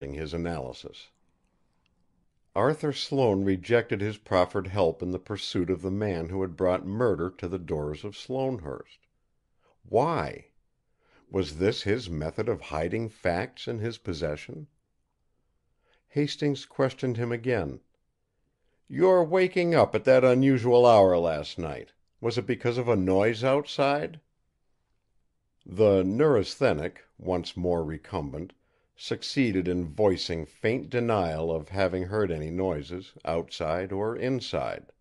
his analysis. Arthur Sloane rejected his proffered help in the pursuit of the man who had brought murder to the doors of Sloanehurst. Why? Was this his method of hiding facts in his possession? Hastings questioned him again. "Your waking up at that unusual hour last night, was it because of a noise outside?" The neurasthenic, once more recumbent, succeeded in voicing faint denial of having heard any noises, outside or inside.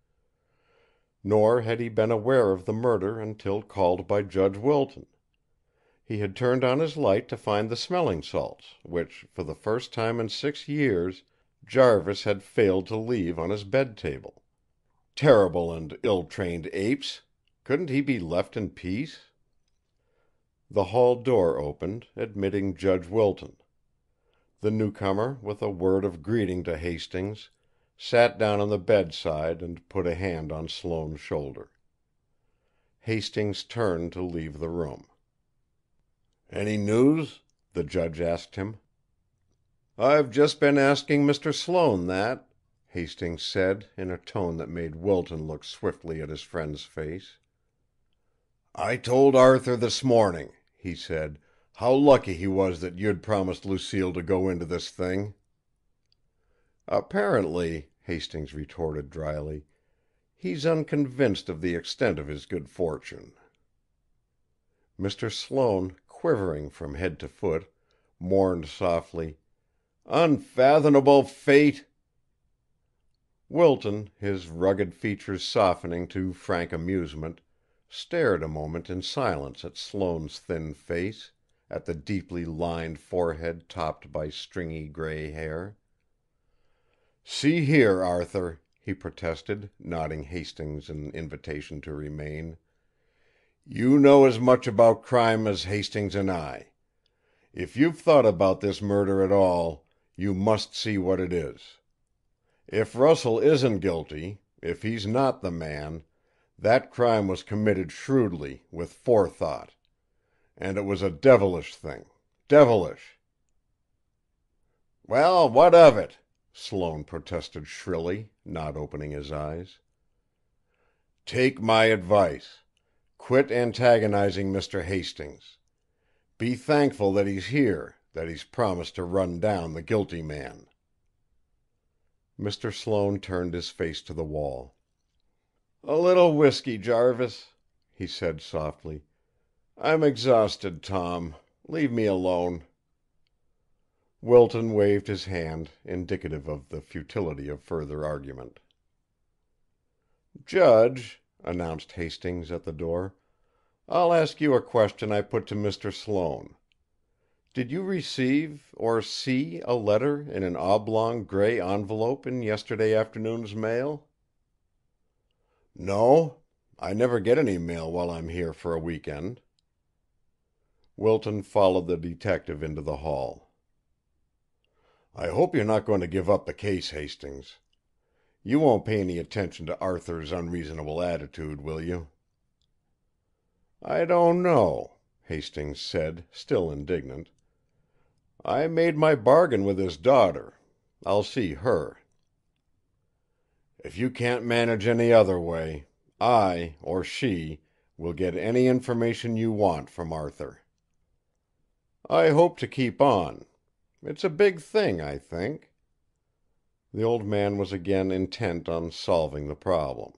Nor had he been aware of the murder until called by Judge Wilton. He had turned on his light to find the smelling salts, which, for the first time in 6 years, Jarvis had failed to leave on his bed table. Terrible and ill-trained apes! Couldn't he be left in peace? The hall door opened, admitting Judge Wilton. The newcomer, with a word of greeting to Hastings, sat down on the bedside and put a hand on Sloane's shoulder. Hastings turned to leave the room. "Any news?" the judge asked him. "I've just been asking Mr. Sloane that," Hastings said, in a tone that made Wilton look swiftly at his friend's face. "I told Arthur this morning," he said, "how lucky he was that you'd promised Lucille to go into this thing." "Apparently," Hastings retorted dryly, "he's unconvinced of the extent of his good fortune." Mr. Sloane, quivering from head to foot, mourned softly, "Unfathomable fate!" Wilton, his rugged features softening to frank amusement, stared a moment in silence at Sloane's thin face, at the deeply lined forehead topped by stringy gray hair. "See here, Arthur," he protested, nodding Hastings an invitation to remain. "You know as much about crime as Hastings and I. If you've thought about this murder at all, you must see what it is. If Russell isn't guilty, if he's not the man, that crime was committed shrewdly, with forethought. And it was a devilish thing. Devilish!" "Well, what of it?" Sloane protested shrilly, not opening his eyes. "Take my advice. Quit antagonizing Mr. Hastings. Be thankful that he's here, that he's promised to run down the guilty man." Mr. Sloane turned his face to the wall. "A little whiskey, Jarvis," he said softly. "I'm exhausted, Tom. Leave me alone." Wilton waved his hand, indicative of the futility of further argument. "Judge," announced Hastings at the door, "I'll ask you a question I put to Mr. Sloane. Did you receive or see a letter in an oblong gray envelope in yesterday afternoon's mail?" "No. I never get any mail while I'm here for a week end." Wilton followed the detective into the hall. "I hope you're not going to give up the case, Hastings. You won't pay any attention to Arthur's unreasonable attitude, will you?" "I don't know," Hastings said, still indignant. "I made my bargain with his daughter. I'll see her." "If you can't manage any other way, I, or she, will get any information you want from Arthur." "I hope to keep on. It's a big thing, I think." The old man was again intent on solving the problem.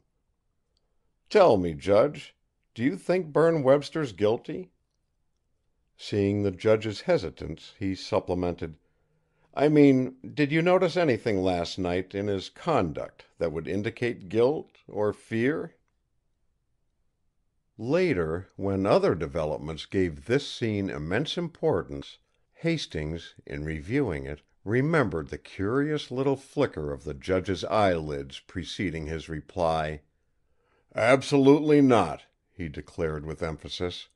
"Tell me, Judge, do you think Berne Webster's guilty?" Seeing the judge's hesitance, he supplemented, "I mean, did you notice anything last night in his conduct that would indicate guilt or fear?" Later, when other developments gave this scene immense importance, Hastings, in reviewing it, remembered the curious little flicker of the judge's eyelids preceding his reply. "Absolutely not," he declared with emphasis.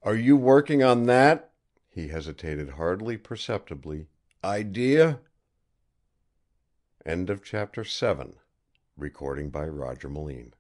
"Are you working on that," he hesitated hardly perceptibly, "idea?" End of chapter 7. Recording by Roger Moline.